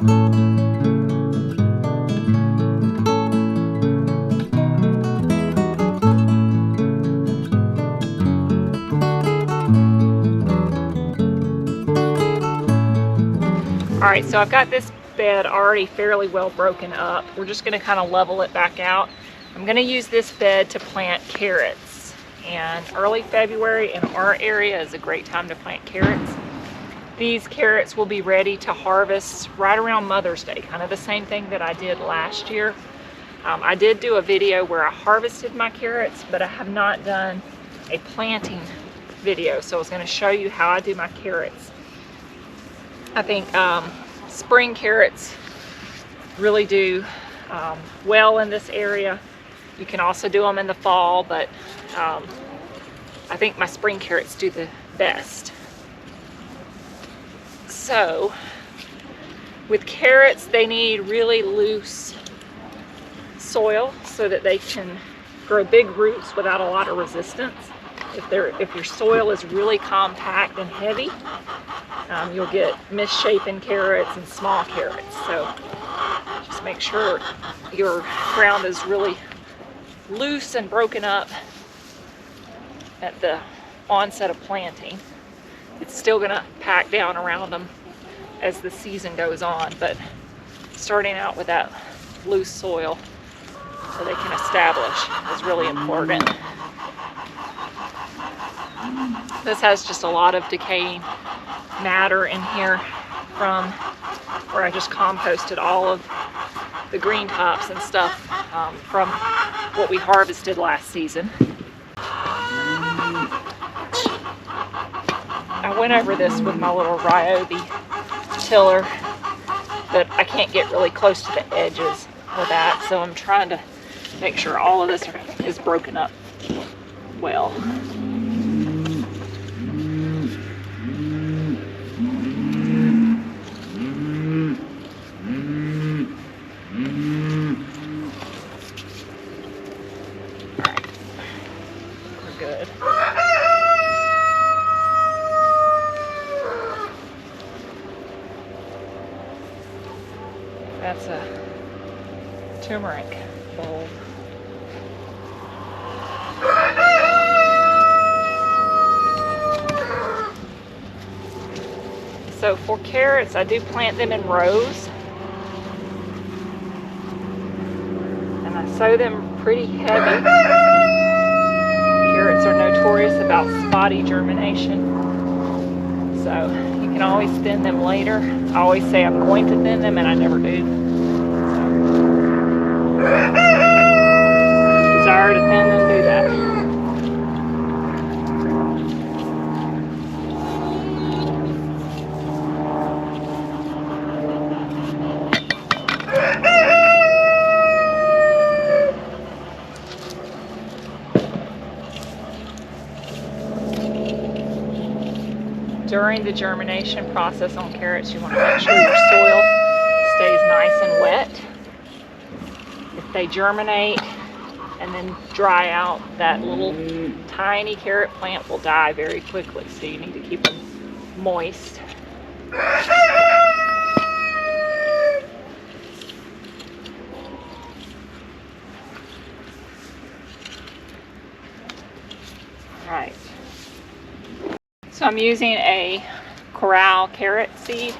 Alright, so I've got this bed already fairly well broken up. We're just going to kind of level it back out. I'm going to use this bed to plant carrots, and early February in our area is a great time to plant carrots. These carrots will be ready to harvest right around Mother's Day, kind of the same thing that I did last year. I did do a video where I harvested my carrots, but I have not done a planting video, so I was going to show you how I do my carrots. I think spring carrots really do well in this area. You can also do them in the fall, but I think my spring carrots do the best. So with carrots, they need really loose soil so that they can grow big roots without a lot of resistance. If your soil is really compact and heavy, you'll get misshapen carrots and small carrots. So just make sure your ground is really loose and broken up at the onset of planting. It's still going to pack down around them as the season goes on, but starting out with that loose soil so they can establish is really important. This has just a lot of decaying matter in here from where I just composted all of the green tops and stuff from what we harvested last season. I went over this with my little Ryobi tiller, but I can't get really close to the edges with that, so I'm trying to make sure all of this is broken up well. Good. That's a turmeric bulb. So for carrots, I do plant them in rows, and I sow them pretty heavy. Carrots are notorious about spotty germination, so you can always thin them later. I always say I'm going to thin them, and I never do. So, desire to thin them, do that. During the germination process on carrots, you want to make sure your soil stays nice and wet. If they germinate and then dry out, that little tiny carrot plant will die very quickly, so you need to keep them moist. Right. So I'm using a corral carrot seed.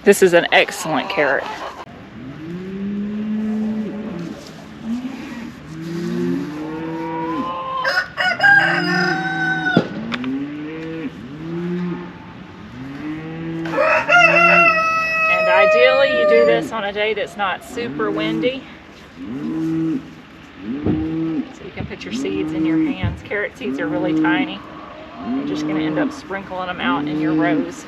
This is an excellent carrot. And ideally you do this on a day that's not super windy. You can put your seeds in your hands. Carrot seeds are really tiny. You're just going to end up sprinkling them out in your rows.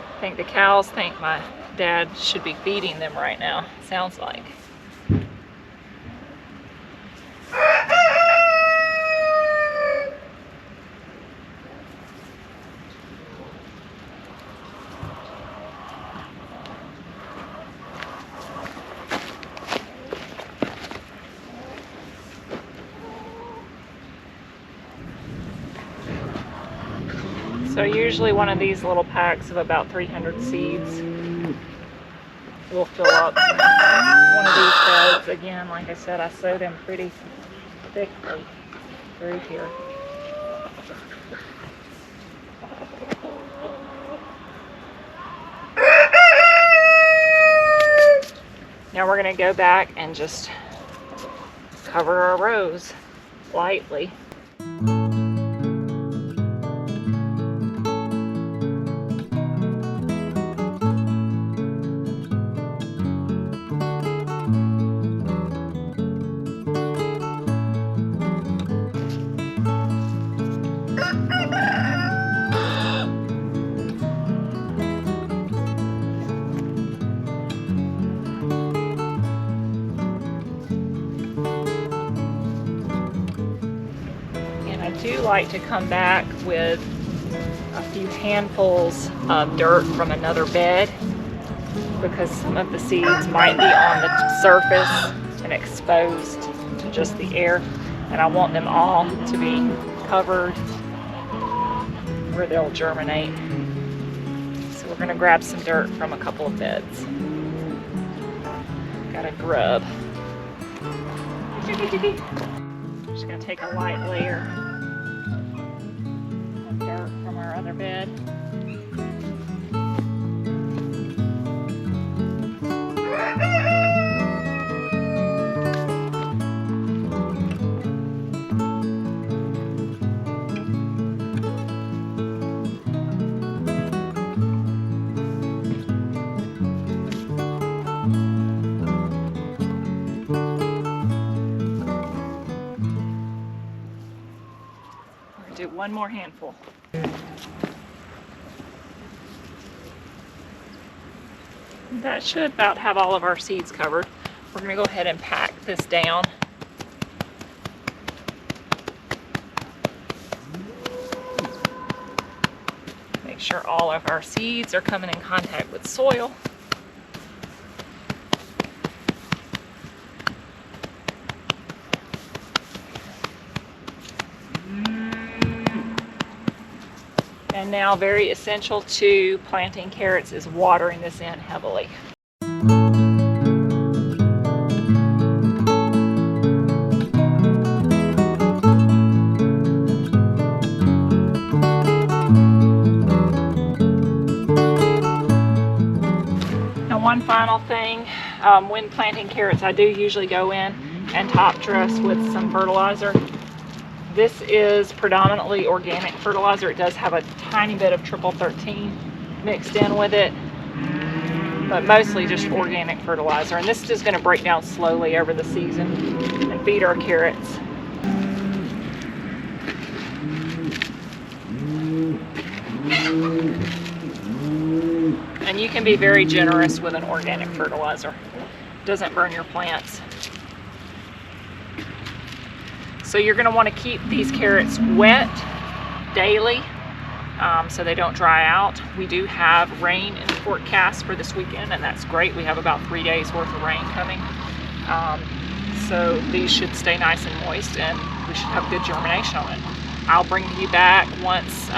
I think the cows think my dad should be feeding them right now, sounds like. So usually one of these little packs of about 300 seeds will fill up one of these beds. Again, like I said, I sow them pretty thickly through here. Now we're going to go back and just cover our rows lightly. I do like to come back with a few handfuls of dirt from another bed because some of the seeds might be on the surface and exposed to just the air, and I want them all to be covered where they'll germinate. So we're going to grab some dirt from a couple of beds. Got a grub. Just going to take a light layer of dirt from our other bed. Do one more handful. That should about have all of our seeds covered. We're going to go ahead and pack this down. Make sure all of our seeds are coming in contact with soil. And now, very essential to planting carrots is watering this in heavily. Now, one final thing, when planting carrots, I do usually go in and top dress with some fertilizer. This is predominantly organic fertilizer. It does have a tiny bit of triple 13 mixed in with it, but mostly just organic fertilizer. And this is just going to break down slowly over the season and feed our carrots. And you can be very generous with an organic fertilizer. It doesn't burn your plants. So you're going to want to keep these carrots wet daily so they don't dry out. We do have rain in the forecast for this weekend, and that's great. We have about 3 days worth of rain coming. So these should stay nice and moist, and we should have good germination on it. I'll bring you back once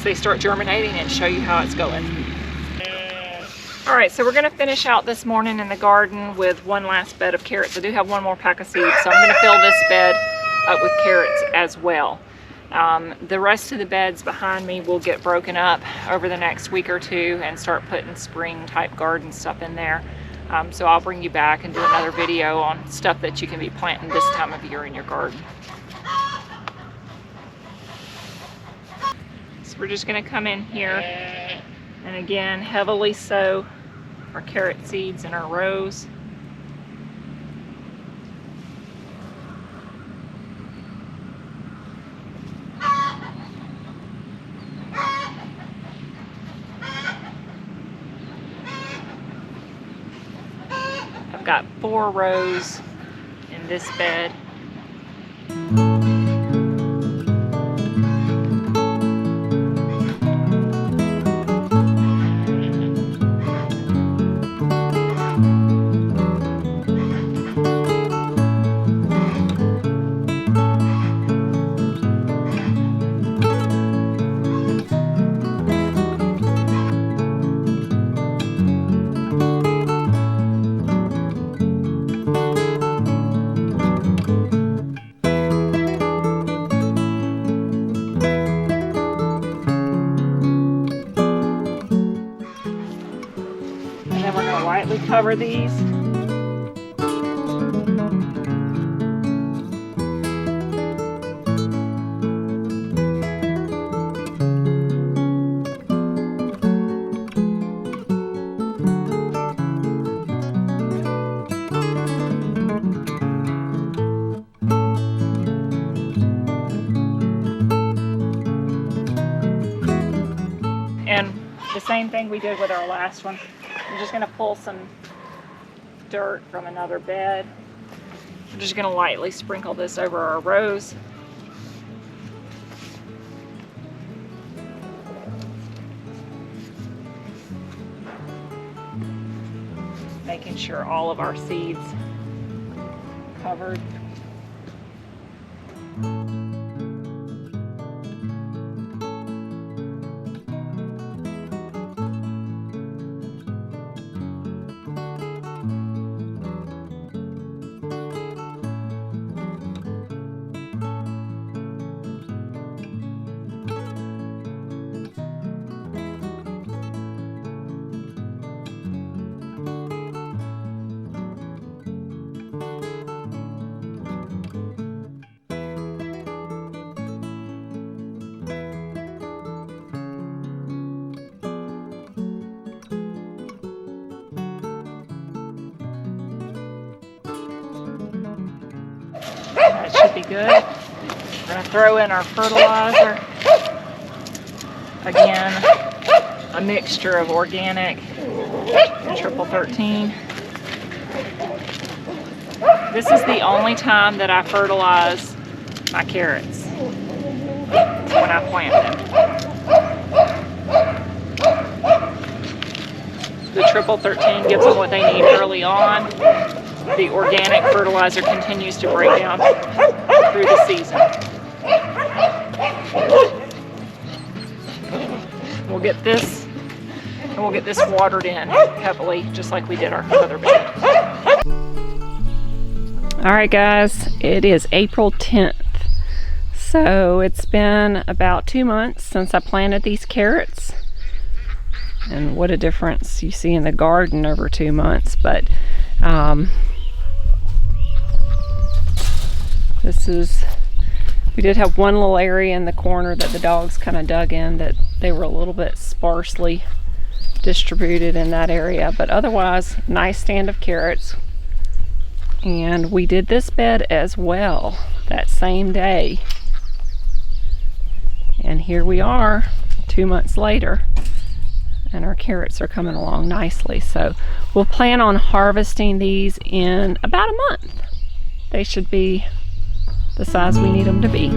they start germinating and show you how it's going. All right, so we're going to finish out this morning in the garden with one last bed of carrots. I do have one more pack of seeds, so I'm going to fill this bed up with carrots as well. The rest of the beds behind me will get broken up over the next week or two and start putting spring type garden stuff in there. So I'll bring you back and do another video on stuff that you can be planting this time of year in your garden. So we're just going to come in here and again heavily sow our carrot seeds in our rows. I've got 4 rows in this bed. lightly cover these. And the same thing we did with our last one. I'm just going to pull some dirt from another bed. I'm just going to lightly sprinkle this over our rows. Making sure all of our seeds covered. That should be good. We're going to throw in our fertilizer. Again, a mixture of organic and triple 13. This is the only time that I fertilize my carrots, when I plant them. The triple 13 gives them what they need early on. The organic fertilizer continues to break down through the season. We'll get this, and we'll get this watered in heavily, just like we did our other bed. All right, guys, it is April 10th. So it's been about 2 months since I planted these carrots. And what a difference you see in the garden over 2 months. But we did have one little area in the corner that the dogs kind of dug in, that they were a little bit sparsely distributed in that area, but otherwise nice stand of carrots. And we did this bed as well that same day, and here we are 2 months later, and our carrots are coming along nicely. So we'll plan on harvesting these in about a month. They should be the size we need them to be.